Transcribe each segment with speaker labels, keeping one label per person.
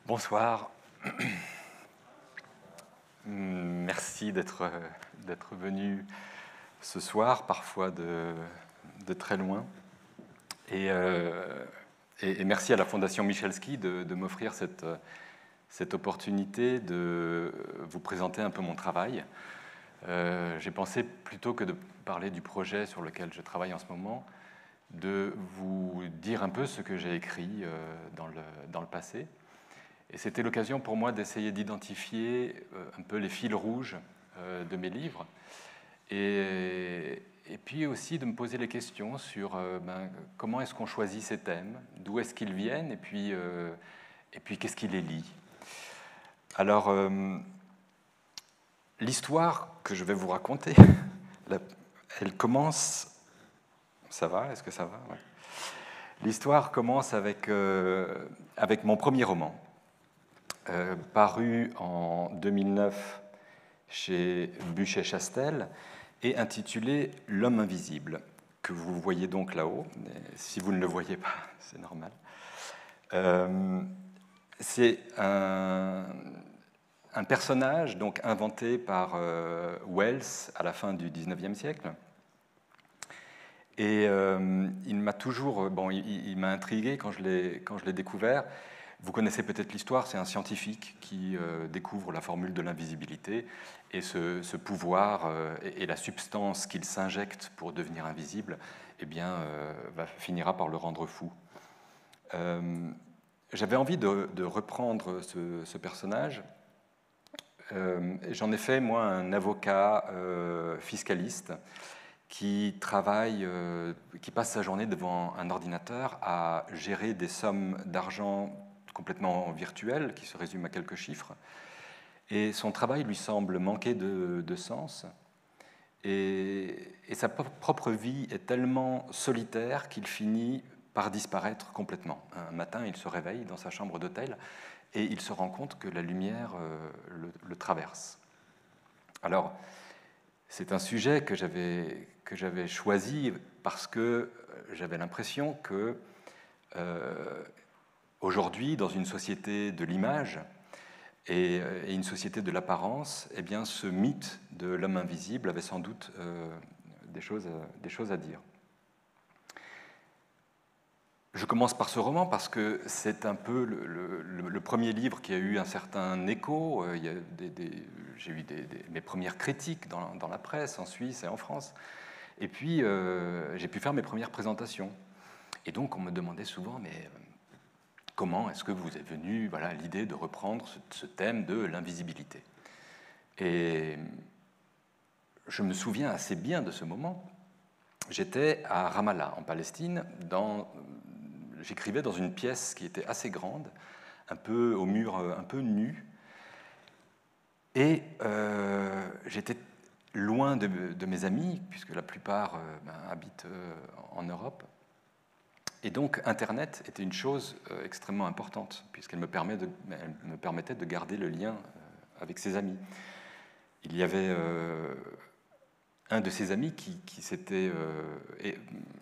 Speaker 1: Bonsoir. Merci d'être venu ce soir, parfois de très loin. Et merci à la Fondation Michalski de m'offrir cette opportunité de vous présenter un peu mon travail. J'ai pensé, plutôt que de parler du projet sur lequel je travaille en ce moment, de vous dire un peu ce que j'ai écrit dans le passé. Et c'était l'occasion pour moi d'essayer d'identifier un peu les fils rouges de mes livres et puis aussi de me poser les questions sur comment est-ce qu'on choisit ces thèmes, d'où est-ce qu'ils viennent et puis qu'est-ce qui les lie. Alors, l'histoire que je vais vous raconter, elle commence... Ça va? Est-ce que ça va? Ouais. L'histoire commence avec mon premier roman. Paru en 2009 chez Buchet-Chastel et intitulé « L'homme invisible », que vous voyez donc là-haut. Si vous ne le voyez pas, c'est normal. C'est un personnage donc inventé par Wells à la fin du XIXe siècle. Et il m'a toujours... il m'a intrigué quand je l'ai découvert. Vous connaissez peut-être l'histoire, c'est un scientifique qui découvre la formule de l'invisibilité et ce pouvoir et la substance qu'il s'injecte pour devenir invisible finira par le rendre fou. J'avais envie de reprendre ce personnage. J'en ai fait, moi, un avocat fiscaliste qui travaille, qui passe sa journée devant un ordinateur à gérer des sommes d'argent complètement virtuel, qui se résume à quelques chiffres. Et son travail lui semble manquer de sens. Et sa propre vie est tellement solitaire qu'il finit par disparaître complètement. Un matin, il se réveille dans sa chambre d'hôtel et il se rend compte que la lumière le traverse. Alors, c'est un sujet que j'avais choisi parce que j'avais l'impression que aujourd'hui, dans une société de l'image et une société de l'apparence, eh bien, ce mythe de l'homme invisible avait sans doute des choses à dire. Je commence par ce roman parce que c'est un peu le premier livre qui a eu un certain écho. J'ai eu mes premières critiques dans la presse, en Suisse et en France. Et puis, j'ai pu faire mes premières présentations. Et donc, on me demandait souvent, mais... comment est-ce que vous est venue l'idée de reprendre ce thème de l'invisibilité? Et je me souviens assez bien de ce moment. J'étais à Ramallah, en Palestine. J'écrivais dans une pièce qui était assez grande, un peu au mur un peu nu. Et j'étais loin de mes amis, puisque la plupart habitent en Europe. Et donc, Internet était une chose extrêmement importante, puisqu'elle me permettait de garder le lien avec ses amis. Il y avait un de ses amis qui s'était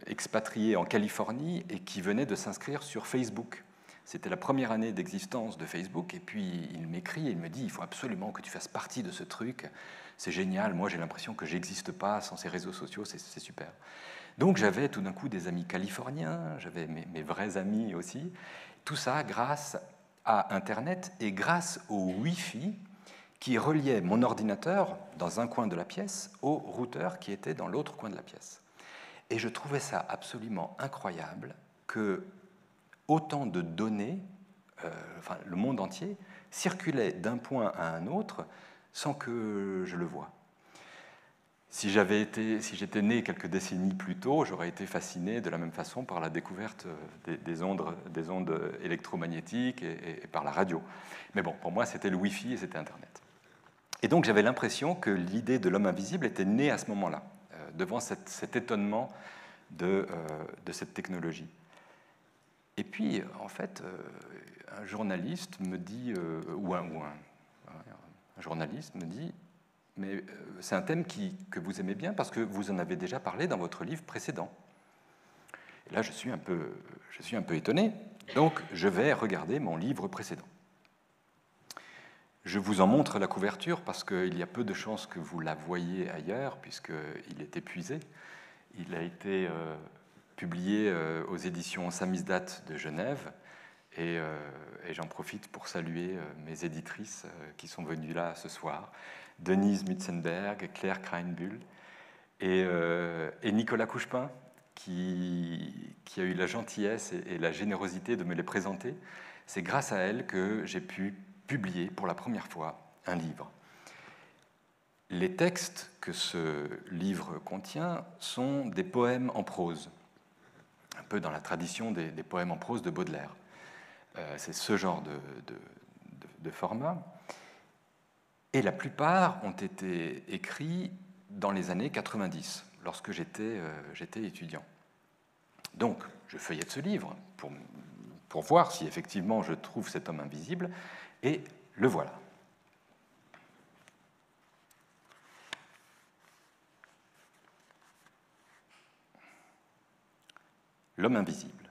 Speaker 1: expatrié en Californie et qui venait de s'inscrire sur Facebook. C'était la première année d'existence de Facebook, et puis il m'écrit et il me dit « il faut absolument que tu fasses partie de ce truc, c'est génial, moi j'ai l'impression que j'existe pas sans ces réseaux sociaux, c'est super ». Donc j'avais tout d'un coup des amis californiens, j'avais mes vrais amis aussi, tout ça grâce à Internet et grâce au Wi-Fi qui reliait mon ordinateur dans un coin de la pièce au routeur qui était dans l'autre coin de la pièce. Et je trouvais ça absolument incroyable que autant de données, le monde entier, circulait d'un point à un autre sans que je le voie. Si j'étais né quelques décennies plus tôt, j'aurais été fasciné de la même façon par la découverte des ondes électromagnétiques et par la radio. Mais bon, pour moi, c'était le Wi-Fi et c'était Internet. Et donc, j'avais l'impression que l'idée de l'homme invisible était née à ce moment-là, devant cet étonnement de cette technologie. Et puis, en fait, un journaliste me dit, un journaliste me dit, mais c'est un thème que vous aimez bien parce que vous en avez déjà parlé dans votre livre précédent. Et là, je suis un peu étonné, donc je vais regarder mon livre précédent. Je vous en montre la couverture parce qu'il y a peu de chances que vous la voyiez ailleurs, puisqu'il est épuisé. Il a été publié aux éditions Samizdat de Genève, et j'en profite pour saluer mes éditrices qui sont venues là ce soir, Denise Mutzenberg, Claire Kreinbuhl et Nicolas Couchepin, qui a eu la gentillesse et la générosité de me les présenter. C'est grâce à elle que j'ai pu publier pour la première fois un livre. Les textes que ce livre contient sont des poèmes en prose, un peu dans la tradition des poèmes en prose de Baudelaire. C'est ce genre de format. Et la plupart ont été écrits dans les années 90, lorsque j'étais étudiant. Donc, je feuillette ce livre pour voir si effectivement je trouve cet homme invisible, et le voilà. L'homme invisible.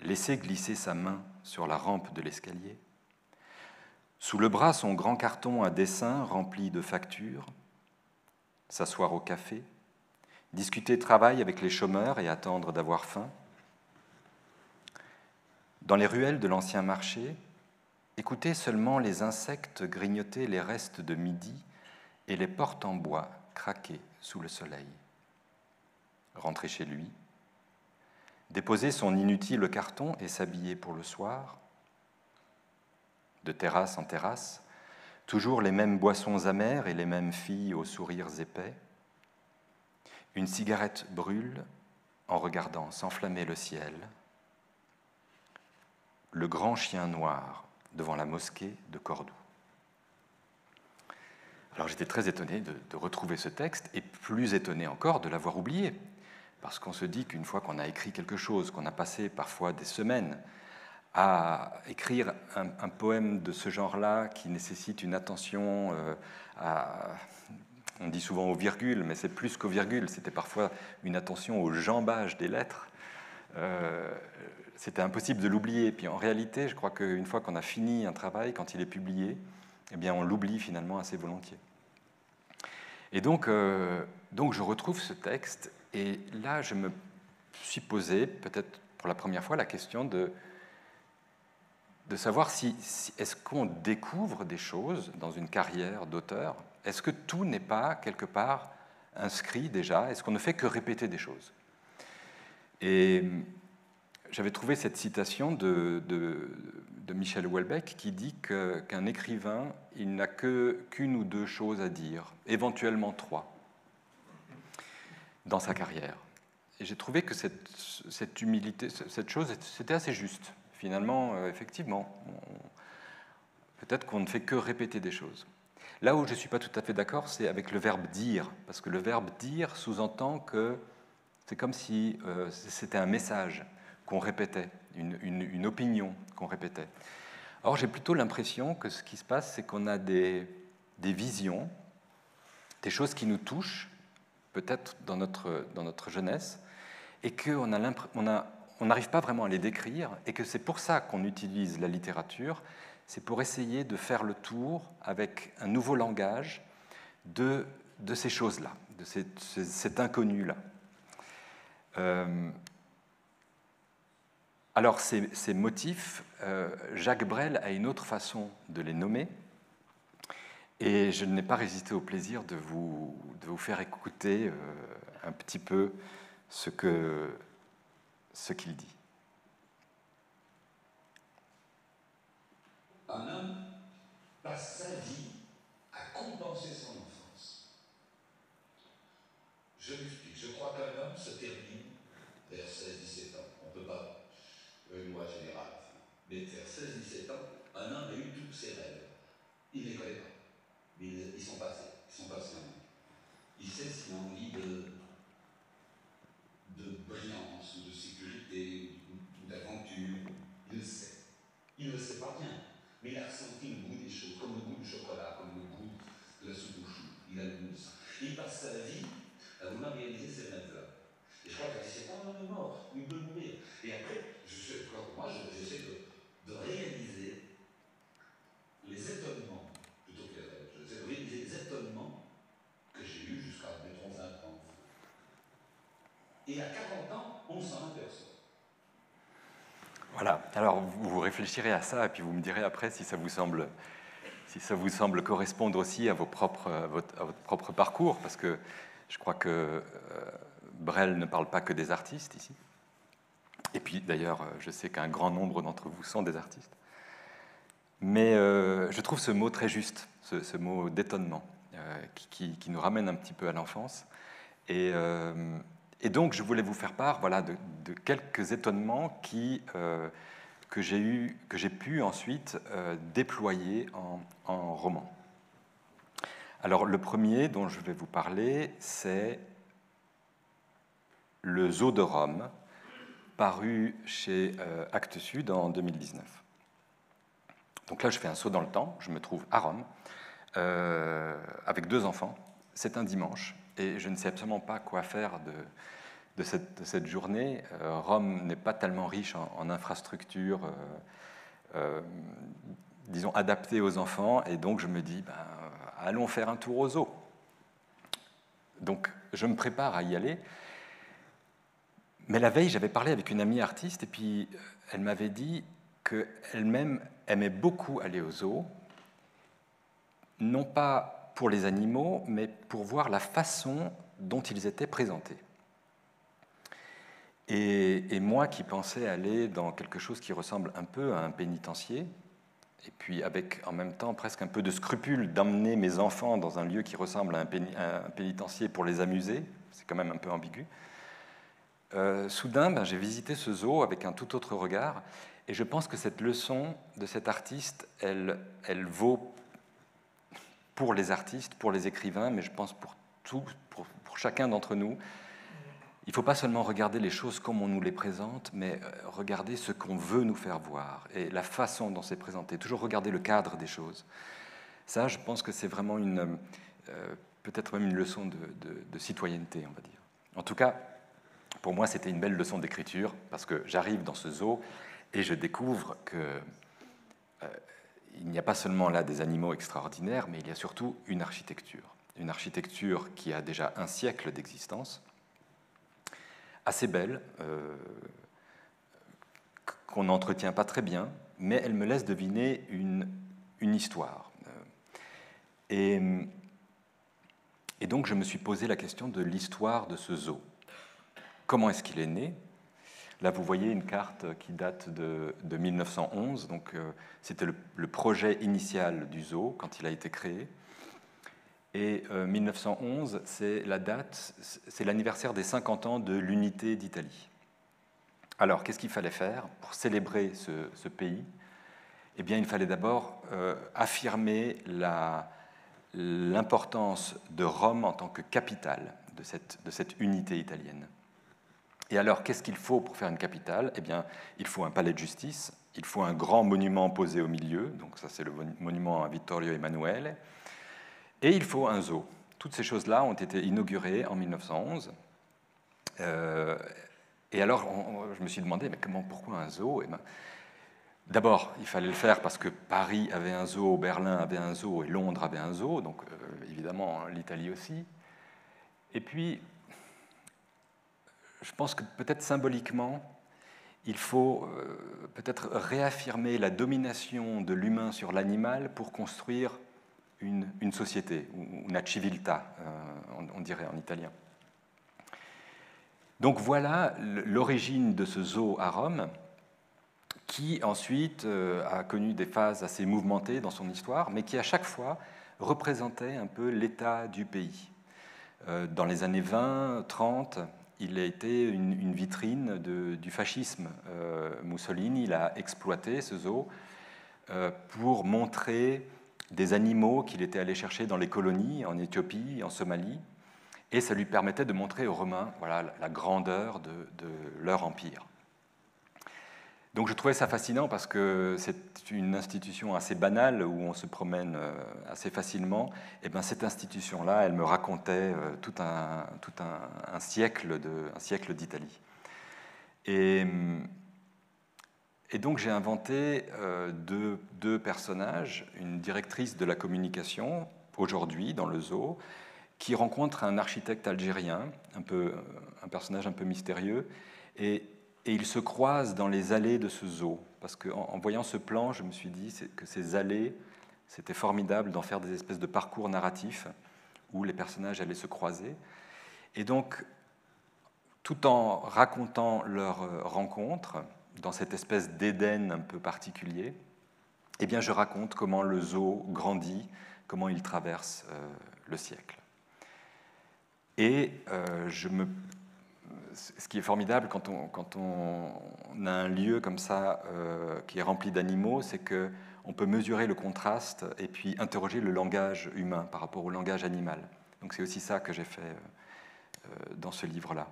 Speaker 1: Laisser glisser sa main sur la rampe de l'escalier. Sous le bras, son grand carton à dessin rempli de factures. S'asseoir au café. Discuter travail avec les chômeurs et attendre d'avoir faim. Dans les ruelles de l'ancien marché, écouter seulement les insectes grignoter les restes de midi et les portes en bois craquer sous le soleil. Rentrer chez lui, déposer son inutile carton et s'habiller pour le soir. De terrasse en terrasse, toujours les mêmes boissons amères et les mêmes filles aux sourires épais. Une cigarette brûle en regardant s'enflammer le ciel. Le grand chien noir devant la mosquée de Cordoue. Alors j'étais très étonné de retrouver ce texte, et plus étonné encore de l'avoir oublié, parce qu'on se dit qu'une fois qu'on a écrit quelque chose, qu'on a passé parfois des semaines à écrire un poème de ce genre-là qui nécessite une attention on dit souvent aux virgules, mais c'est plus qu'aux virgules, c'était parfois une attention au jambage des lettres. C'était impossible de l'oublier. Puis en réalité, je crois qu'une fois qu'on a fini un travail, quand il est publié, eh bien on l'oublie finalement assez volontiers. Et donc je retrouve ce texte, et là je me suis posé, peut-être pour la première fois, la question de savoir si est-ce qu'on découvre des choses dans une carrière d'auteur. Est-ce que tout n'est pas quelque part inscrit déjà? Est-ce qu'on ne fait que répéter des choses? Et j'avais trouvé cette citation de Michel Houellebecq qui dit qu'un écrivain, il n'a qu'une ou deux choses à dire, éventuellement trois, dans sa carrière. Et j'ai trouvé que cette humilité, cette chose, c'était assez juste. Finalement, effectivement, peut-être qu'on ne fait que répéter des choses. Là où je ne suis pas tout à fait d'accord, c'est avec le verbe dire, parce que le verbe dire sous-entend que c'est comme si c'était un message qu'on répétait, une opinion qu'on répétait. Or, j'ai plutôt l'impression que ce qui se passe, c'est qu'on a des visions, des choses qui nous touchent, peut-être dans notre jeunesse, et qu'on n'arrive pas vraiment à les décrire, et que c'est pour ça qu'on utilise la littérature, c'est pour essayer de faire le tour avec un nouveau langage de ces choses-là, de cet inconnu-là. Alors ces motifs, Jacques Brel a une autre façon de les nommer, et je n'ai pas résisté au plaisir de vous faire écouter un petit peu ce qu'il dit.
Speaker 2: Un homme passe sa vie à compenser son enfance. Je m'explique. Je crois qu'un homme se termine vers 16-17 ans. On ne peut pas, une loi générale, mais vers 16-17 ans, un homme a eu tous ses rêves. Il ne les connaît pas, mais ils sont passés en lui. Il sait s'il a envie de brillance, ou de sécurité, ou d'aventure. Il le sait. Il ne le sait pas bien, mais il a ressenti le goût des choses, comme le goût du chocolat, comme le goût de la soupe aux choux. Il a le goût de ça. Il passe sa vie à vouloir réaliser ces rêves-là. Et je crois qu'à 17 ans, l'homme est mort, ou il peut mourir. Et après, moi, j'essaie de réaliser Et à 40 ans, on s'en aperçoit.
Speaker 1: Voilà, alors vous réfléchirez à ça et puis vous me direz après si ça vous semble correspondre aussi à votre propre parcours, parce que je crois que Brel ne parle pas que des artistes ici. Et puis d'ailleurs, je sais qu'un grand nombre d'entre vous sont des artistes. Mais je trouve ce mot très juste, ce mot d'étonnement, qui nous ramène un petit peu à l'enfance. Et donc, je voulais vous faire part, voilà, de quelques étonnements que j'ai pu ensuite déployer en roman. Alors, le premier dont je vais vous parler, c'est Le Zoo de Rome, paru chez Actes Sud en 2019. Donc là, je fais un saut dans le temps, je me trouve à Rome, avec 2 enfants. C'est un dimanche, et je ne sais absolument pas quoi faire de cette journée. Rome n'est pas tellement riche en infrastructures, disons, adaptées aux enfants, et donc je me dis, allons faire un tour au zoo. Donc je me prépare à y aller. Mais la veille, j'avais parlé avec une amie artiste, et puis elle m'avait dit qu'elle-même aimait beaucoup aller au zoo, non pas pour les animaux, mais pour voir la façon dont ils étaient présentés. Et moi qui pensais aller dans quelque chose qui ressemble un peu à un pénitencier, et puis avec en même temps presque un peu de scrupule d'emmener mes enfants dans un lieu qui ressemble à un pénitencier pour les amuser, c'est quand même un peu ambigu, soudain j'ai visité ce zoo avec un tout autre regard, et je pense que cette leçon de cet artiste, elle vaut pour les artistes, pour les écrivains, mais je pense pour chacun d'entre nous. Il ne faut pas seulement regarder les choses comme on nous les présente, mais regarder ce qu'on veut nous faire voir et la façon dont c'est présenté. Toujours regarder le cadre des choses. Ça, je pense que c'est vraiment peut-être même une leçon de citoyenneté, on va dire. En tout cas, pour moi, c'était une belle leçon d'écriture, parce que j'arrive dans ce zoo et je découvre qu'il n'y a pas seulement là des animaux extraordinaires, mais il y a surtout une architecture qui a déjà un siècle d'existence, assez belle, qu'on n'entretient pas très bien, mais elle me laisse deviner une histoire. Et donc je me suis posé la question de l'histoire de ce zoo. Comment est-ce qu'il est né ? Là, vous voyez une carte qui date de 1911, donc c'était le projet initial du zoo quand il a été créé. Et 1911, c'est la date, c'est l'anniversaire des 50 ans de l'unité d'Italie. Alors, qu'est-ce qu'il fallait faire pour célébrer ce pays ? Eh bien, il fallait d'abord affirmer l'importance de Rome en tant que capitale de cette unité italienne. Et alors, qu'est-ce qu'il faut pour faire une capitale ? Eh bien, il faut un palais de justice, il faut un grand monument posé au milieu, donc ça c'est le monument à Vittorio Emanuele, et il faut un zoo. Toutes ces choses-là ont été inaugurées en 1911. Et alors, je me suis demandé, mais pourquoi un zoo ? D'abord, il fallait le faire parce que Paris avait un zoo, Berlin avait un zoo et Londres avait un zoo, donc évidemment l'Italie aussi. Et puis, je pense que peut-être symboliquement, il faut peut-être réaffirmer la domination de l'humain sur l'animal pour construire une société, una civiltà, on dirait en italien. Donc voilà l'origine de ce zoo à Rome, qui ensuite a connu des phases assez mouvementées dans son histoire, mais qui à chaque fois représentait un peu l'état du pays. Dans les années 20, 30, il a été une vitrine du fascisme. Mussolini, il a exploité ce zoo pour montrer des animaux qu'il était allé chercher dans les colonies, en Éthiopie, en Somalie, et ça lui permettait de montrer aux Romains la grandeur de leur empire. Donc je trouvais ça fascinant parce que c'est une institution assez banale où on se promène assez facilement. Et bien cette institution-là, elle me racontait tout un siècle d'Italie. Et donc j'ai inventé deux personnages, une directrice de la communication aujourd'hui dans le zoo qui rencontre un architecte algérien, un personnage un peu mystérieux, et ils se croisent dans les allées de ce zoo. Parce qu'en voyant ce plan, je me suis dit que ces allées, c'était formidable d'en faire des espèces de parcours narratifs où les personnages allaient se croiser. Et donc, tout en racontant leur rencontre, dans cette espèce d'Éden un peu particulier, eh bien, je raconte comment le zoo grandit, comment il traverse le siècle. Et ce qui est formidable quand on a un lieu comme ça qui est rempli d'animaux, c'est qu'on peut mesurer le contraste et puis interroger le langage humain par rapport au langage animal. Donc c'est aussi ça que j'ai fait dans ce livre-là.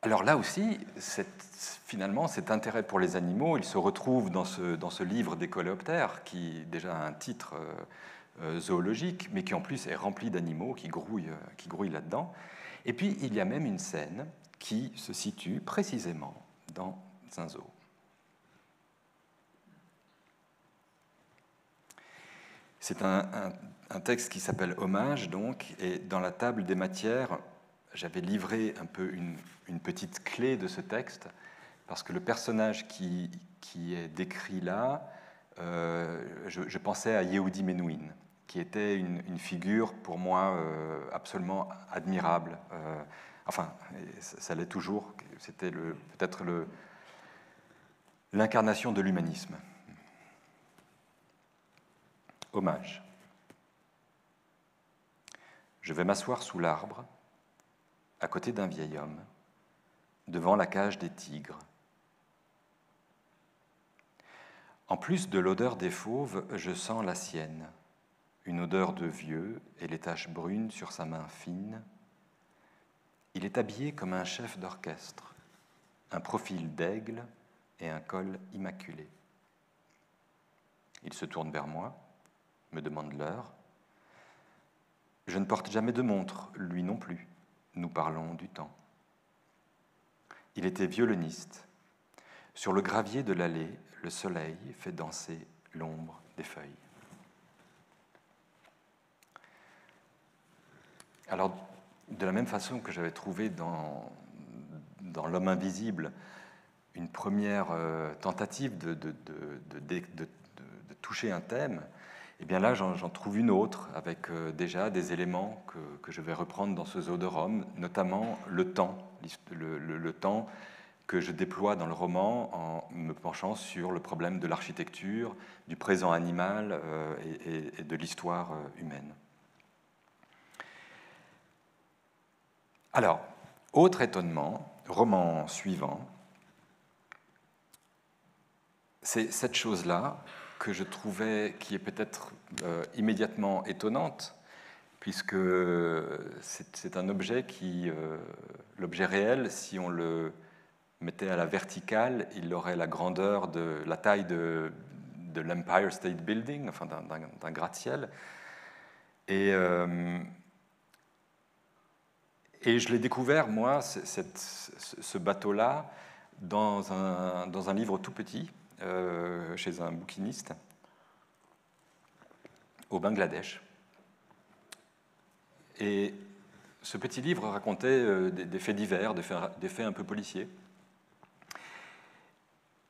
Speaker 1: Alors là aussi, finalement, cet intérêt pour les animaux, il se retrouve dans ce livre des coléoptères, qui déjà a un titre zoologique, mais qui en plus est rempli d'animaux qui grouillent là-dedans. Et puis, il y a même une scène qui se situe précisément dans un zoo. C'est un texte qui s'appelle Hommage, donc, et dans la table des matières, j'avais livré un peu une petite clé de ce texte, parce que le personnage qui est décrit là, je pensais à Yehudi Menuhin, qui était une figure pour moi absolument admirable. Enfin, ça l'est toujours, c'était peut-être l'incarnation de l'humanisme. Hommage. Je vais m'asseoir sous l'arbre, à côté d'un vieil homme, devant la cage des tigres. En plus de l'odeur des fauves, je sens la sienne, une odeur de vieux et les taches brunes sur sa main fine. Il est habillé comme un chef d'orchestre, un profil d'aigle et un col immaculé. Il se tourne vers moi, me demande l'heure. Je ne porte jamais de montre, lui non plus. Nous parlons du temps. Il était violoniste. Sur le gravier de l'allée, le soleil fait danser l'ombre des feuilles. Alors, de la même façon que j'avais trouvé dans L'homme invisible une première tentative de toucher un thème, eh bien là, j'en trouve une autre, avec déjà des éléments que je vais reprendre dans ce zoo de Rome, notamment le temps, le temps que je déploie dans le roman en me penchant sur le problème de l'architecture, du présent animal et de l'histoire humaine. Alors, autre étonnement, roman suivant, c'est cette chose-là que je trouvais qui est peut-être immédiatement étonnante, puisque c'est un objet l'objet réel, si on le mettait à la verticale, il aurait la grandeur la taille de l'Empire State Building, enfin d'un gratte-ciel. Et je l'ai découvert, moi, ce bateau-là, dans un livre tout petit, chez un bouquiniste, au Bangladesh. Et ce petit livre racontait des faits divers, des faits un peu policiers.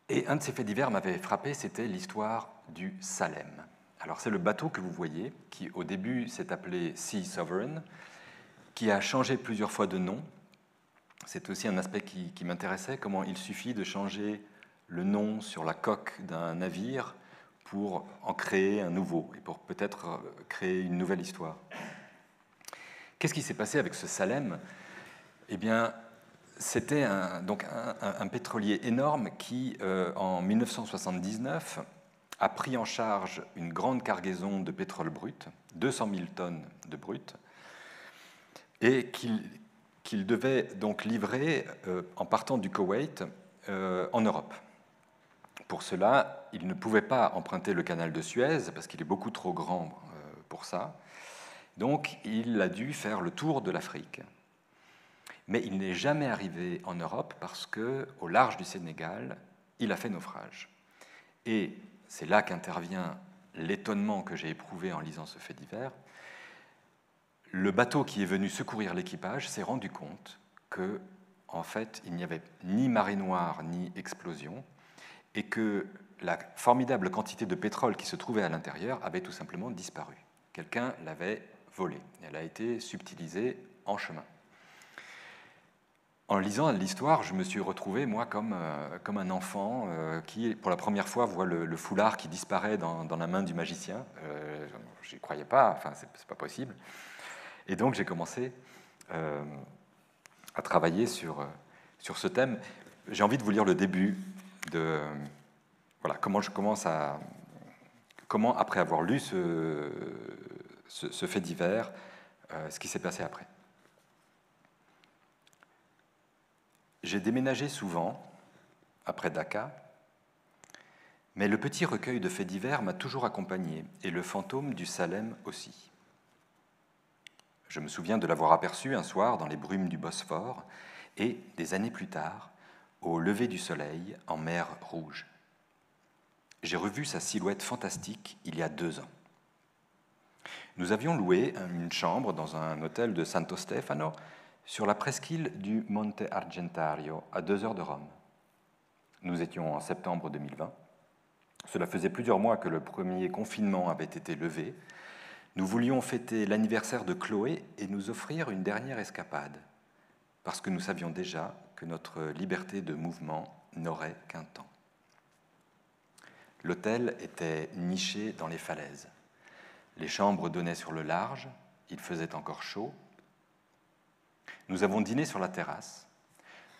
Speaker 1: Et un de ces faits divers m'avait frappé, c'était l'histoire du Salem. Alors c'est le bateau que vous voyez, qui au début s'est appelé Sea Sovereign, qui a changé plusieurs fois de nom. C'est aussi un aspect qui m'intéressait, comment il suffit de changer le nom sur la coque d'un navire pour en créer un nouveau et pour peut-être créer une nouvelle histoire. Qu'est-ce qui s'est passé avec ce Salem ? Eh bien, c'était un pétrolier énorme qui, en 1979, a pris en charge une grande cargaison de pétrole brut, 200 000 tonnes de brut, et qu'il devait donc livrer en partant du Koweït en Europe. Pour cela, il ne pouvait pas emprunter le canal de Suez parce qu'il est beaucoup trop grand pour ça. Donc, il a dû faire le tour de l'Afrique. Mais il n'est jamais arrivé en Europe parce qu'au large du Sénégal, il a fait naufrage. Et c'est là qu'intervient l'étonnement que j'ai éprouvé en lisant ce fait divers, le bateau qui est venu secourir l'équipage s'est rendu compte que, en fait, il n'y avait ni marée noire ni explosion, et que la formidable quantité de pétrole qui se trouvait à l'intérieur avait tout simplement disparu. Quelqu'un l'avait volée. Elle a été subtilisée en chemin. En lisant l'histoire, je me suis retrouvé, moi, comme un enfant qui, pour la première fois, voit le foulard qui disparaît dans la main du magicien. Je n'y croyais pas, enfin, c'est pas possible. Et donc, j'ai commencé à travailler sur ce thème. J'ai envie de vous lire le début de... Voilà, comment, après avoir lu ce fait divers, ce qui s'est passé après. J'ai déménagé souvent, après Dhaka, mais le petit recueil de faits divers m'a toujours accompagné, et le fantôme du Salem aussi. Je me souviens de l'avoir aperçu un soir dans les brumes du Bosphore, et, des années plus tard, au lever du soleil, en mer Rouge. J'ai revu sa silhouette fantastique il y a 2 ans. Nous avions loué une chambre dans un hôtel de Santo Stefano, sur la presqu'île du Monte Argentario, à 2 heures de Rome. Nous étions en septembre 2020. Cela faisait plusieurs mois que le premier confinement avait été levé. Nous voulions fêter l'anniversaire de Chloé et nous offrir une dernière escapade, parce que nous savions déjà que notre liberté de mouvement n'aurait qu'un temps. L'hôtel était niché dans les falaises. Les chambres donnaient sur le large, il faisait encore chaud. Nous avons dîné sur la terrasse.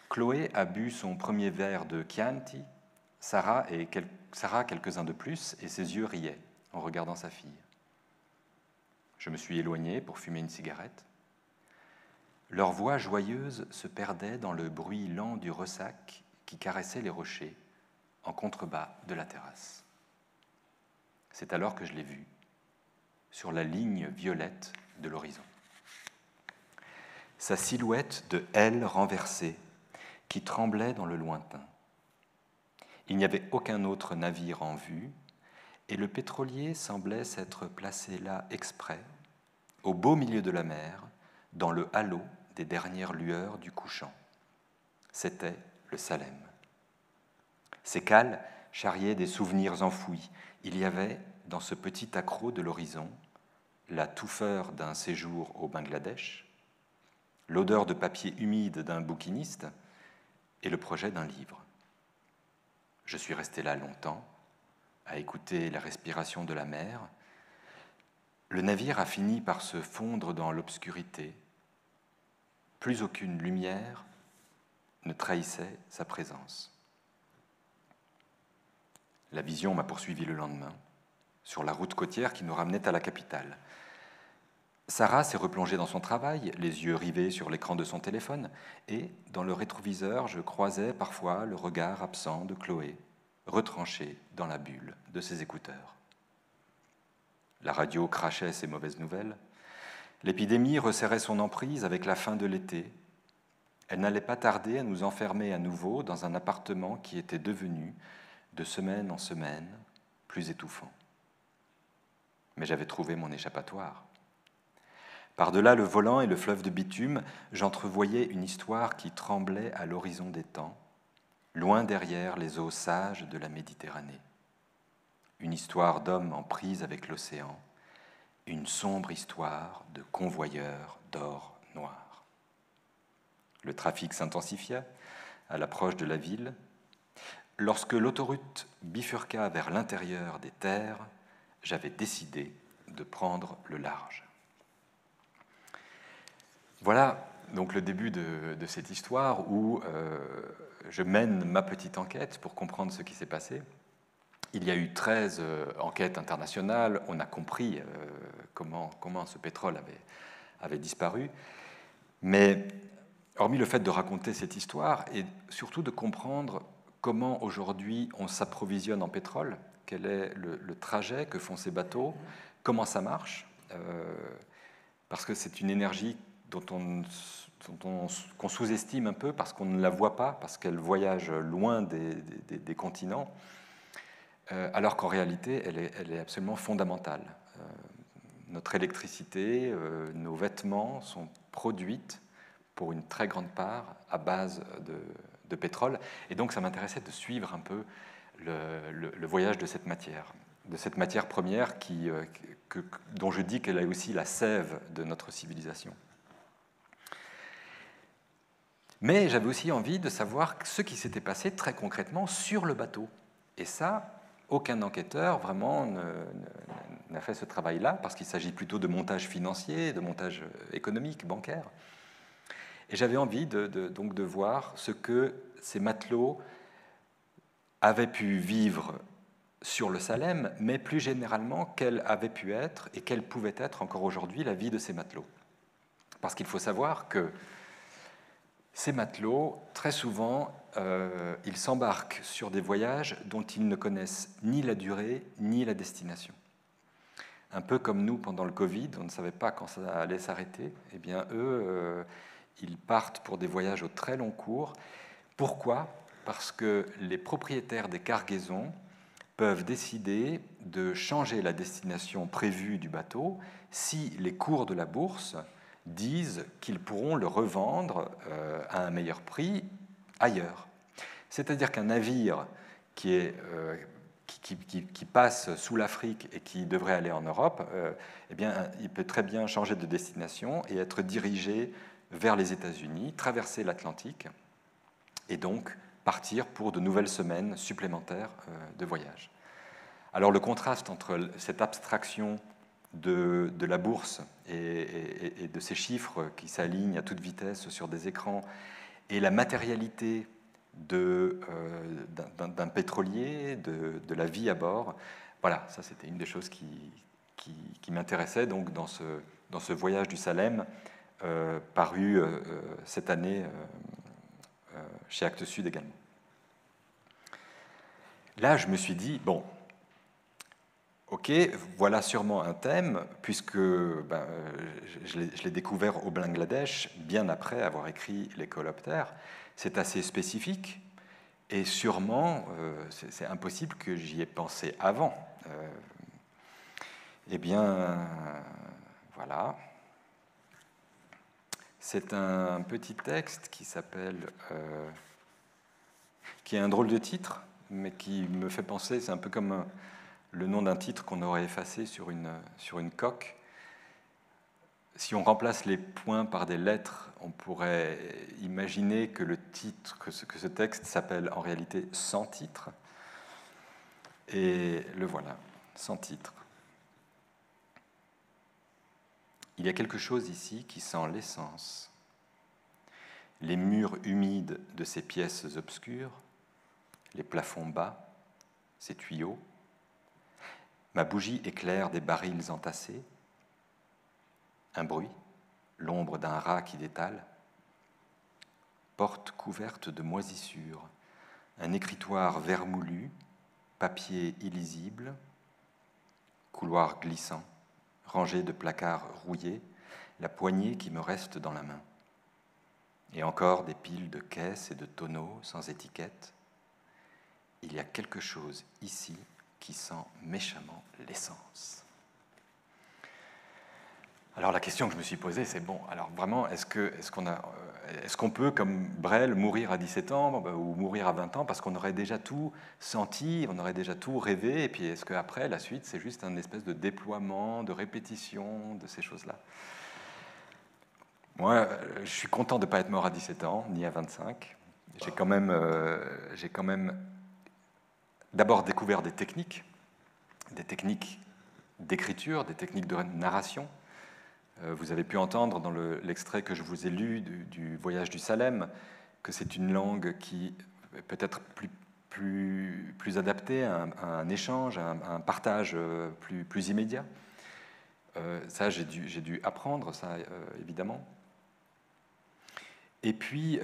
Speaker 1: Chloé a bu son premier verre de Chianti, Sarah quelques-uns de plus, et ses yeux riaient en regardant sa fille. Je me suis éloigné pour fumer une cigarette. Leurs voix joyeuses se perdaient dans le bruit lent du ressac qui caressait les rochers en contrebas de la terrasse. C'est alors que je l'ai vue, sur la ligne violette de l'horizon. Sa silhouette de aile renversée qui tremblait dans le lointain. Il n'y avait aucun autre navire en vue, et le pétrolier semblait s'être placé là exprès, au beau milieu de la mer, dans le halo des dernières lueurs du couchant. C'était le Salem. Ces cales charriaient des souvenirs enfouis. Il y avait, dans ce petit accroc de l'horizon, la touffeur d'un séjour au Bangladesh, l'odeur de papier humide d'un bouquiniste et le projet d'un livre. Je suis resté là longtemps, à écouter la respiration de la mer. Le navire a fini par se fondre dans l'obscurité. Plus aucune lumière ne trahissait sa présence. La vision m'a poursuivi le lendemain, sur la route côtière qui nous ramenait à la capitale. Sarah s'est replongée dans son travail, les yeux rivés sur l'écran de son téléphone, et, dans le rétroviseur, je croisais parfois le regard absent de Chloé, retranché dans la bulle de ses écouteurs. La radio crachait ses mauvaises nouvelles. L'épidémie resserrait son emprise avec la fin de l'été. Elle n'allait pas tarder à nous enfermer à nouveau dans un appartement qui était devenu, de semaine en semaine, plus étouffant. Mais j'avais trouvé mon échappatoire. Par-delà le volant et le fleuve de bitume, j'entrevoyais une histoire qui tremblait à l'horizon des temps, loin derrière les eaux sages de la Méditerranée. Une histoire d'hommes en prise avec l'océan, une sombre histoire de convoyeurs d'or noir. Le trafic s'intensifia à l'approche de la ville. Lorsque l'autoroute bifurqua vers l'intérieur des terres, j'avais décidé de prendre le large. Voilà donc le début de cette histoire où je mène ma petite enquête pour comprendre ce qui s'est passé. Il y a eu 13 enquêtes internationales, on a compris comment ce pétrole avait disparu, mais hormis le fait de raconter cette histoire et surtout de comprendre comment aujourd'hui on s'approvisionne en pétrole, quel est le trajet que font ces bateaux, comment ça marche, parce que c'est une énergie qu'on sous-estime un peu parce qu'on ne la voit pas, parce qu'elle voyage loin des continents. alors qu'en réalité, elle est absolument fondamentale. Notre électricité, nos vêtements sont produites pour une très grande part à base de pétrole. Et donc, ça m'intéressait de suivre un peu le voyage de cette matière première dont je dis qu'elle est aussi la sève de notre civilisation. Mais j'avais aussi envie de savoir ce qui s'était passé très concrètement sur le bateau. Et ça, aucun enquêteur vraiment n'a fait ce travail-là, parce qu'il s'agit plutôt de montage financier, de montage économique, bancaire. Et j'avais envie donc de voir ce que ces matelots avaient pu vivre sur le Salem, mais plus généralement, quelle avait pu être et quelle pouvait être encore aujourd'hui la vie de ces matelots. Parce qu'il faut savoir que ces matelots, très souvent, ils s'embarquent sur des voyages dont ils ne connaissent ni la durée ni la destination. Un peu comme nous pendant le Covid, on ne savait pas quand ça allait s'arrêter. Eh bien, eux, ils partent pour des voyages au très long cours. Pourquoi ? Parce que les propriétaires des cargaisons peuvent décider de changer la destination prévue du bateau si les cours de la bourse disent qu'ils pourront le revendre à un meilleur prix ailleurs. C'est-à-dire qu'un navire qui passe sous l'Afrique et qui devrait aller en Europe, eh bien, il peut très bien changer de destination et être dirigé vers les États-Unis, traverser l'Atlantique et donc partir pour de nouvelles semaines supplémentaires de voyage. Alors le contraste entre cette abstraction de la bourse et de ces chiffres qui s'alignent à toute vitesse sur des écrans et la matérialité d'un pétrolier, de la vie à bord, voilà, ça c'était une des choses qui m'intéressait donc dans ce voyage du Salem paru cette année chez Actes Sud également. Là, je me suis dit, bon, ok, voilà sûrement un thème, puisque je l'ai découvert au Bangladesh bien après avoir écrit Les Coléoptères. C'est assez spécifique, et sûrement, c'est impossible que j'y ai pensé avant. Eh bien, voilà. C'est un petit texte qui s'appelle... qui est un drôle de titre, mais qui me fait penser, c'est un peu comme le nom d'un titre qu'on aurait effacé sur une coque. Si on remplace les points par des lettres, on pourrait imaginer que que ce texte s'appelle en réalité Sans titre. Et le voilà, Sans titre. Il y a quelque chose ici qui sent l'essence. Les murs humides de ces pièces obscures, les plafonds bas, ces tuyaux. Ma bougie éclaire des barils entassés. Un bruit, l'ombre d'un rat qui détale. Porte couverte de moisissures, un écritoire vermoulu, papier illisible, couloir glissant, rangé de placards rouillés, la poignée qui me reste dans la main. Et encore des piles de caisses et de tonneaux sans étiquette. Il y a quelque chose ici qui sent méchamment l'essence. Alors la question que je me suis posée, c'est bon, alors vraiment, est-ce qu'on peut, comme Brel, mourir à 17 ans ou mourir à 20 ans parce qu'on aurait déjà tout senti, on aurait déjà tout rêvé, et puis est-ce qu'après, la suite, c'est juste un espèce de déploiement, de répétition de ces choses-là? Moi, je suis content de ne pas être mort à 17 ans, ni à 25. J'ai quand même d'abord découvert des techniques d'écriture, des techniques de narration. Vous avez pu entendre dans l'extrait que je vous ai lu du voyage du Salem que c'est une langue qui est peut-être plus adaptée à un échange, à un partage plus immédiat. Ça, j'ai dû apprendre ça, évidemment. Et puis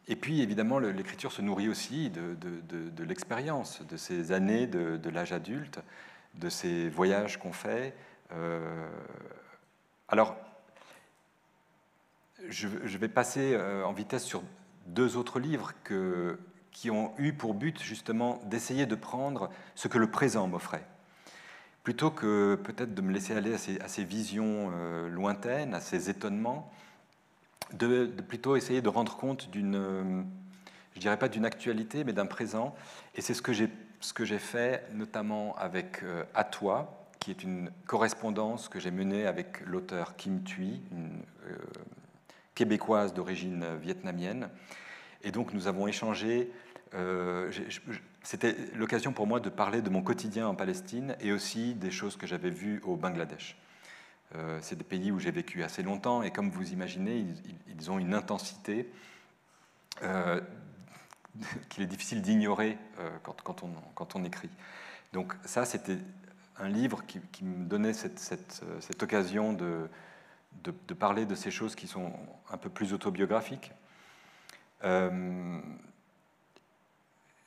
Speaker 1: évidemment, l'écriture se nourrit aussi de l'expérience, de ces années de l'âge adulte, de ces voyages qu'on fait. Alors, je vais passer en vitesse sur deux autres livres qui ont eu pour but justement d'essayer de prendre ce que le présent m'offrait. Plutôt que peut-être de me laisser aller à ces visions lointaines, à ces étonnements, de plutôt essayer de rendre compte d'une, je dirais pas d'une actualité, mais d'un présent. Et c'est ce que j'ai fait notamment avec À toi, qui est une correspondance que j'ai menée avec l'auteur Kim Thuy, une québécoise d'origine vietnamienne. Et donc nous avons échangé. C'était l'occasion pour moi de parler de mon quotidien en Palestine et aussi des choses que j'avais vues au Bangladesh. C'est des pays où j'ai vécu assez longtemps et comme vous imaginez, ils ont une intensité qu'il est difficile d'ignorer quand on écrit. Donc ça, c'était un livre qui me donnait cette occasion de parler de ces choses qui sont un peu plus autobiographiques.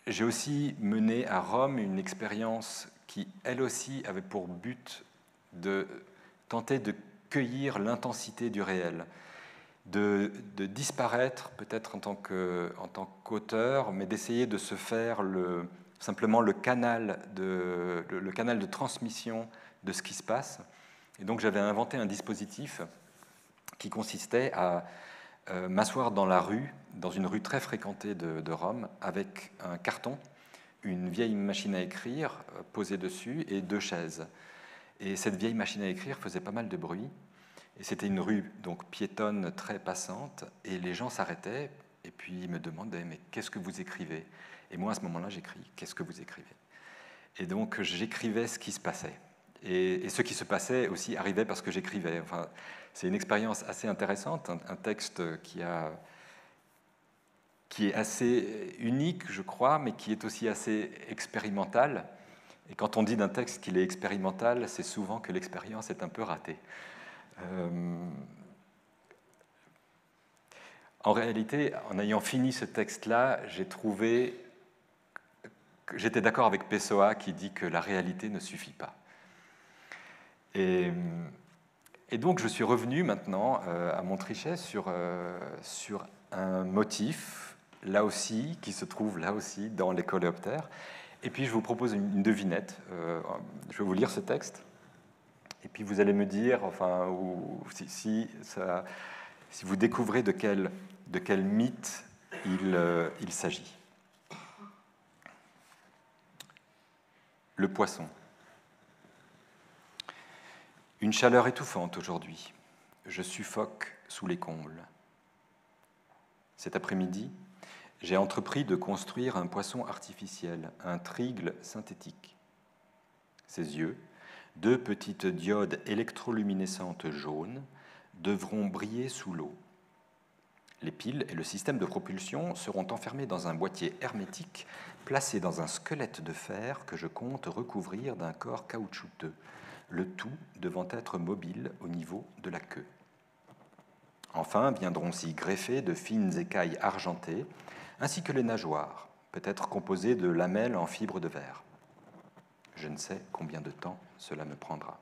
Speaker 1: J'ai aussi mené à Rome une expérience qui, elle aussi, avait pour but de tenter de cueillir l'intensité du réel, de disparaître peut-être en tant qu'auteur, mais d'essayer de se faire simplement le canal de transmission de ce qui se passe. Et donc j'avais inventé un dispositif qui consistait à m'asseoir dans la rue, dans une rue très fréquentée de Rome, avec un carton, une vieille machine à écrire posée dessus et 2 chaises. Et cette vieille machine à écrire faisait pas mal de bruit. Et c'était une rue donc piétonne très passante, et les gens s'arrêtaient et puis ils me demandaient mais qu'est-ce que vous écrivez? Et moi à ce moment-là j'écris qu'est-ce que vous écrivez? Et donc j'écrivais ce qui se passait. Et ce qui se passait aussi arrivait parce que j'écrivais. Enfin, c'est une expérience assez intéressante, un texte qui est assez unique, je crois, mais qui est aussi assez expérimental. Et quand on dit d'un texte qu'il est expérimental, c'est souvent que l'expérience est un peu ratée. En réalité, en ayant fini ce texte-là, j'ai trouvé que j'étais d'accord avec Pessoa qui dit que la réalité ne suffit pas. Et donc je suis revenu maintenant à Montrichet sur un motif, là aussi, qui se trouve là aussi dans les coléoptères. Et puis je vous propose une devinette. Je vais vous lire ce texte. Et puis vous allez me dire, enfin, si vous découvrez de quel mythe il s'agit. Le poisson. Une chaleur étouffante aujourd'hui. Je suffoque sous les combles. Cet après-midi, j'ai entrepris de construire un poisson artificiel, un trigle synthétique. Ses yeux, 2 petites diodes électroluminescentes jaunes, devront briller sous l'eau. Les piles et le système de propulsion seront enfermés dans un boîtier hermétique placé dans un squelette de fer que je compte recouvrir d'un corps caoutchouteux, le tout devant être mobile au niveau de la queue. Enfin viendront s'y greffer de fines écailles argentées, ainsi que les nageoires, peut-être composées de lamelles en fibre de verre. Je ne sais combien de temps cela me prendra.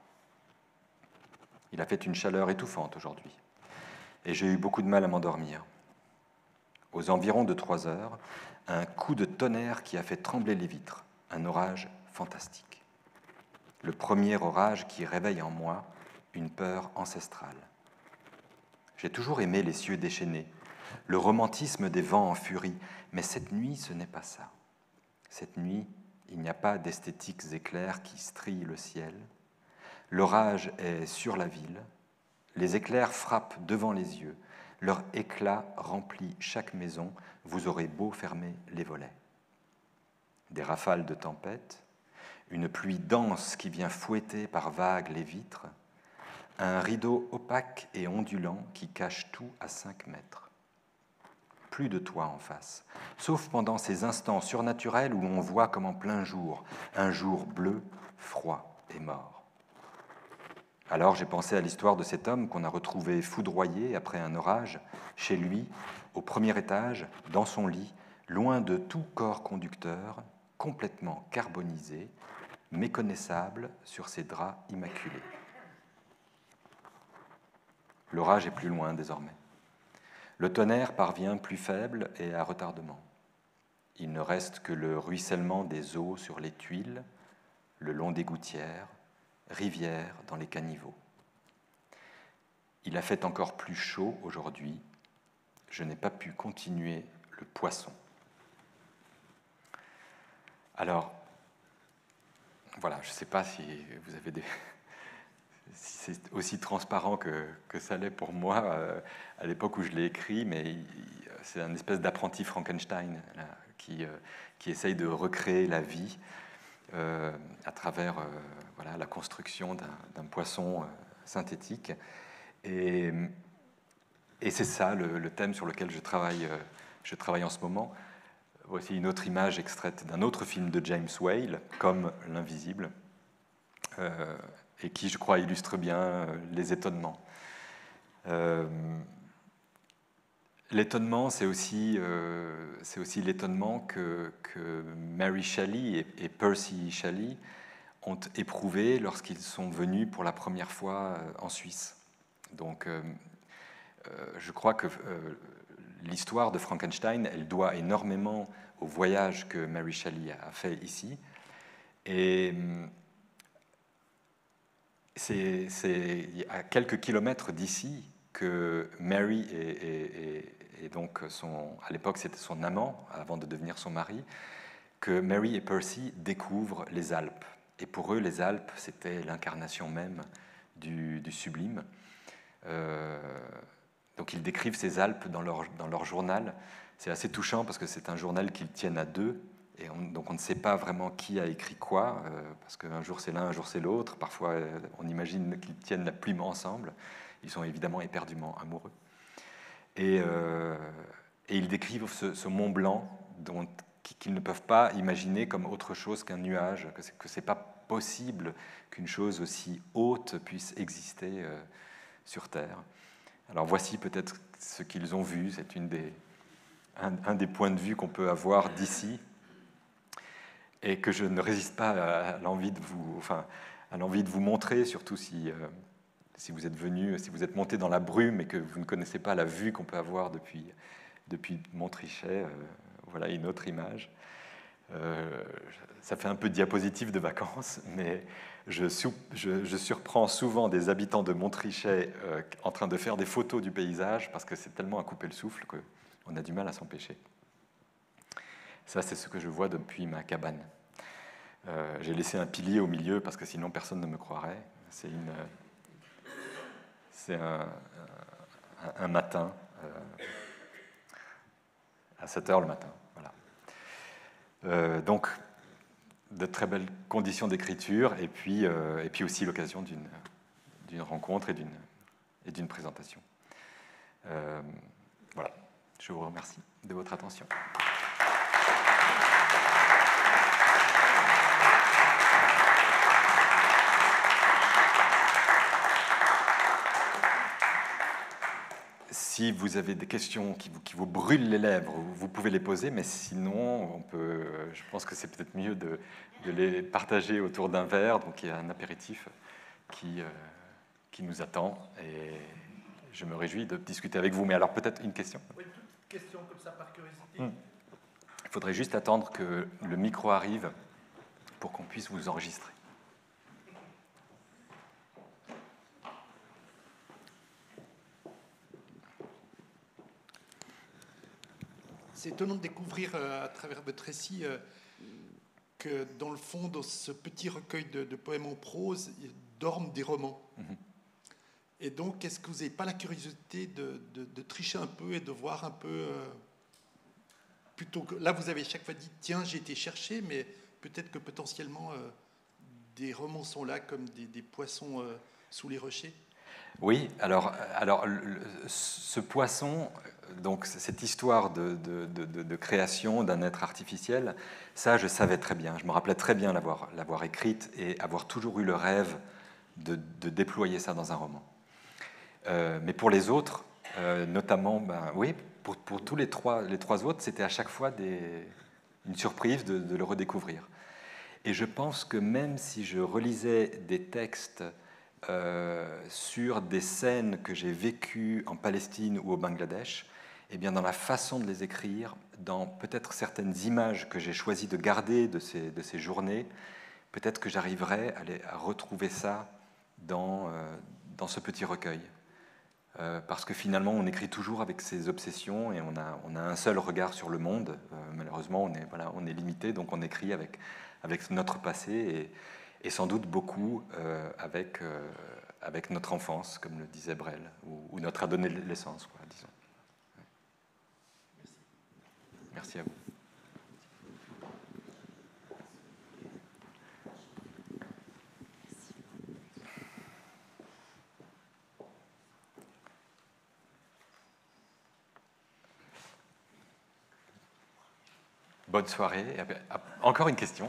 Speaker 1: Il a fait une chaleur étouffante aujourd'hui, et j'ai eu beaucoup de mal à m'endormir. Aux environs de 3 heures, un coup de tonnerre qui a fait trembler les vitres, un orage fantastique. Le premier orage qui réveille en moi une peur ancestrale. J'ai toujours aimé les cieux déchaînés, le romantisme des vents en furie, mais cette nuit, ce n'est pas ça. Cette nuit, il n'y a pas d'esthétiques éclairs qui strillent le ciel. L'orage est sur la ville, les éclairs frappent devant les yeux, leur éclat remplit chaque maison, vous aurez beau fermer les volets. Des rafales de tempête, une pluie dense qui vient fouetter par vagues les vitres, un rideau opaque et ondulant qui cache tout à 5 mètres. Plus de toit en face, sauf pendant ces instants surnaturels où l'on voit comme en plein jour, un jour bleu, froid et mort. Alors j'ai pensé à l'histoire de cet homme qu'on a retrouvé foudroyé après un orage, chez lui, au premier étage, dans son lit, loin de tout corps conducteur, complètement carbonisé, méconnaissable sur ses draps immaculés. L'orage est plus loin désormais. Le tonnerre parvient plus faible et à retardement. il ne reste que le ruissellement des eaux sur les tuiles, le long des gouttières, rivières dans les caniveaux. Il a fait encore plus chaud aujourd'hui. Je n'ai pas pu continuer le poisson. Alors, voilà, je ne sais pas si vous avez si c'est aussi transparent que ça l'est pour moi à l'époque où je l'ai écrit, mais c'est un espèce d'apprenti Frankenstein là, qui essaye de recréer la vie à travers voilà, la construction d'un poisson synthétique. Et c'est ça le thème sur lequel je travaille en ce moment. Voici une autre image extraite d'un autre film de James Whale, Comme l'invisible, et qui, je crois, illustre bien les étonnements. L'étonnement, c'est aussi l'étonnement que Mary Shelley et Percy Shelley ont éprouvé lorsqu'ils sont venus pour la première fois en Suisse. Donc, je crois que l'histoire de Frankenstein, elle doit énormément au voyage que Mary Shelley a fait ici. Et c'est à quelques kilomètres d'ici que Mary et donc à l'époque c'était son amant, avant de devenir son mari, que Mary et Percy découvrent les Alpes. Et pour eux, les Alpes, c'était l'incarnation même du sublime. Donc ils décrivent ces Alpes dans leur journal. C'est assez touchant parce que c'est un journal qu'ils tiennent à deux. Et donc on ne sait pas vraiment qui a écrit quoi, parce qu'un jour c'est l'un, un jour c'est l'autre. Parfois on imagine qu'ils tiennent la plume ensemble. Ils sont évidemment éperdument amoureux. Et ils décrivent ce Mont Blanc qu'ils ne peuvent pas imaginer comme autre chose qu'un nuage, que ce n'est pas possible qu'une chose aussi haute puisse exister sur Terre. Alors voici peut-être ce qu'ils ont vu, c'est un des points de vue qu'on peut avoir d'ici, et que je ne résiste pas à l'envie de vous montrer, surtout si vous êtes venu, si vous êtes monté dans la brume et que vous ne connaissez pas la vue qu'on peut avoir depuis Montrichet. Voilà une autre image. Ça fait un peu diapositive de vacances, mais je surprends souvent des habitants de Montrichet en train de faire des photos du paysage parce que c'est tellement à couper le souffle qu'on a du mal à s'empêcher. Ça, c'est ce que je vois depuis ma cabane. J'ai laissé un pilier au milieu parce que sinon personne ne me croirait. C'est un matin, à 7h le matin. Voilà. Donc, de très belles conditions d'écriture et puis aussi l'occasion d'une rencontre et d'une présentation. Voilà, je vous remercie de votre attention. Si vous avez des questions qui vous brûlent les lèvres, vous pouvez les poser, mais sinon, je pense que c'est peut-être mieux de les partager autour d'un verre. Donc il y a un apéritif qui nous attend et je me réjouis de discuter avec vous. Mais alors peut-être une question.
Speaker 3: Oui, toute question comme ça par curiosité.
Speaker 1: Il faudrait juste attendre que le micro arrive pour qu'on puisse vous enregistrer.
Speaker 3: C'est étonnant de découvrir à travers votre récit que dans le fond, dans ce petit recueil de poèmes en prose, dorment des romans. Mm-hmm. Et donc, est-ce que vous n'avez pas la curiosité de tricher un peu et de voir un peu plutôt que... Là, vous avez chaque fois dit, tiens, j'ai été chercher, mais peut-être que potentiellement, des romans sont là comme des poissons sous les rochers.
Speaker 1: Oui, alors ce poisson, donc cette histoire de création d'un être artificiel, ça je savais très bien, je me rappelais très bien l'avoir écrite et avoir toujours eu le rêve de déployer ça dans un roman. Mais pour les autres, notamment, oui, pour tous les trois autres, c'était à chaque fois une surprise de le redécouvrir. Et je pense que même si je relisais des textes sur des scènes que j'ai vécues en Palestine ou au Bangladesh, eh bien, dans la façon de les écrire, dans peut-être certaines images que j'ai choisi de garder de ces journées, peut-être que j'arriverai à retrouver ça dans ce petit recueil. Parce que finalement, on écrit toujours avec ses obsessions et on a un seul regard sur le monde. Malheureusement, on est limité, donc on écrit avec notre passé et sans doute beaucoup avec notre enfance, comme le disait Brel, ou notre adolescence, disons. Merci à vous. Bonne soirée. Encore une question.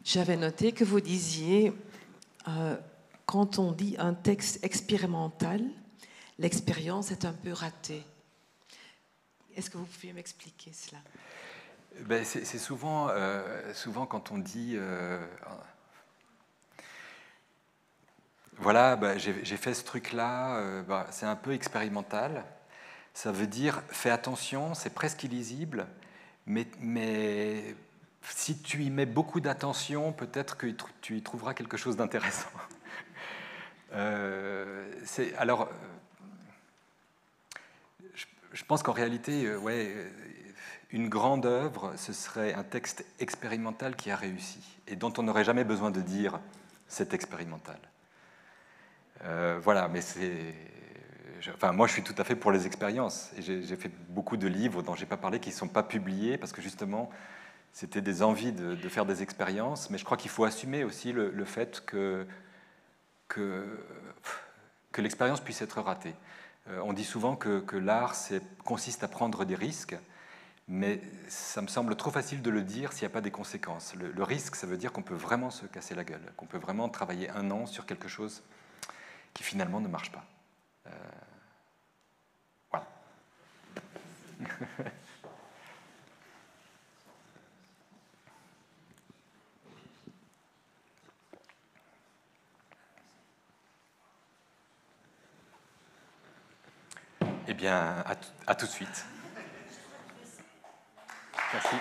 Speaker 4: J'avais noté que vous disiez, quand on dit un texte expérimental, l'expérience est un peu ratée. Est-ce que vous pouvez m'expliquer cela?
Speaker 1: Ben, c'est souvent quand on dit voilà, ben, j'ai fait ce truc-là, ben, c'est un peu expérimental. Ça veut dire fais attention, c'est presque illisible, mais si tu y mets beaucoup d'attention, peut-être que tu y trouveras quelque chose d'intéressant. Alors, je pense qu'en réalité, une grande œuvre, ce serait un texte expérimental qui a réussi et dont on n'aurait jamais besoin de dire c'est expérimental. Voilà, mais moi, je suis tout à fait pour les expériences. Et j'ai fait beaucoup de livres dont je n'ai pas parlé qui ne sont pas publiés parce que justement, c'était des envies de faire des expériences. Mais je crois qu'il faut assumer aussi le fait que l'expérience puisse être ratée. On dit souvent que l'art consiste à prendre des risques, mais ça me semble trop facile de le dire s'il n'y a pas des conséquences. Le risque, ça veut dire qu'on peut vraiment se casser la gueule, qu'on peut vraiment travailler 1 an sur quelque chose qui finalement ne marche pas. Voilà. Eh bien, à tout de suite. Merci.